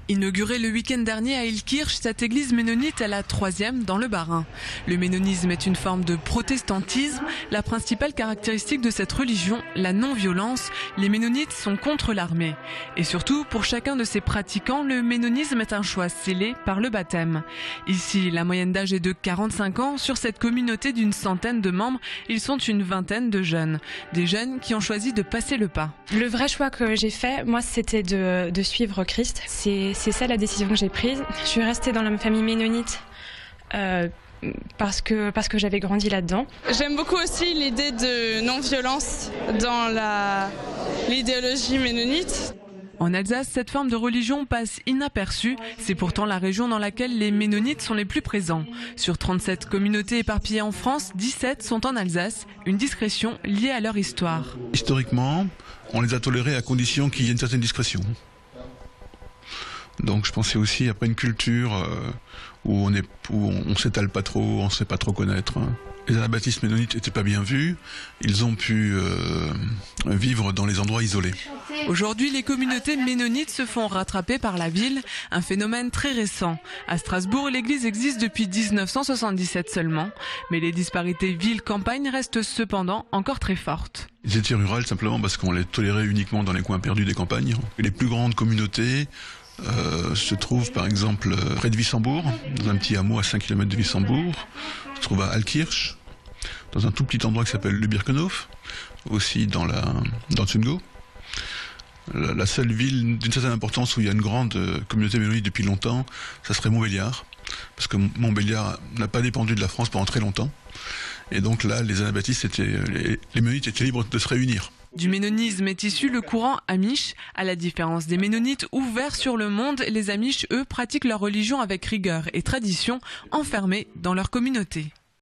Inaugurée le week-end dernier à Illkirch, cette église ménonite est la 3e dans le Bas-Rhin. Le ménonisme est une forme de protestantisme. La principale caractéristique de cette religion, la non-violence. Les ménonites sont contre l'armée. Et surtout, pour chacun de ses pratiquants, le ménonisme est un choix scellé par le baptême. Ici, la moyenne d'âge est de 45 ans. Sur cette communauté d'une centaine de membres, ils sont une vingtaine de jeunes. Des jeunes qui ont choisi de passer le pas. Le vrai choix que j'ai fait, moi, c'était de suivre Christ. C'est ça la décision que j'ai prise. Je suis restée dans la famille ménonite parce que j'avais grandi là-dedans. J'aime beaucoup aussi l'idée de non-violence dans l'idéologie ménonite. En Alsace, cette forme de religion passe inaperçue. C'est pourtant la région dans laquelle les ménonites sont les plus présents. Sur 37 communautés éparpillées en France, 17 sont en Alsace, une discrétion liée à leur histoire. Historiquement, on les a tolérés à condition qu'il y ait une certaine discrétion. Donc je pensais aussi après une culture où on s'étale pas trop, on ne sait pas trop connaître. Les anabaptistes ménonites n'étaient pas bien vus, ils ont pu vivre dans les endroits isolés. Aujourd'hui, les communautés ménonites se font rattraper par la ville, un phénomène très récent. À Strasbourg, l'église existe depuis 1977 seulement, mais les disparités ville-campagne restent cependant encore très fortes. Ils étaient rurales simplement parce qu'on les tolérait uniquement dans les coins perdus des campagnes. Les plus grandes communautés se trouve par exemple près de Wissembourg, dans un petit hameau à 5 km de Wissembourg, se trouve à Altkirch, dans un tout petit endroit qui s'appelle le Birkenhof, aussi dans le Sundgau. La seule ville d'une certaine importance où il y a une grande communauté ménonite depuis longtemps, ça serait Montbéliard, parce que Montbéliard n'a pas dépendu de la France pendant très longtemps, et donc là les anabaptistes les ménonites étaient libres de se réunir. Du ménonisme est issu le courant Amish. À la différence des ménonites ouverts sur le monde, les Amish, eux, pratiquent leur religion avec rigueur et tradition, enfermés dans leur communauté.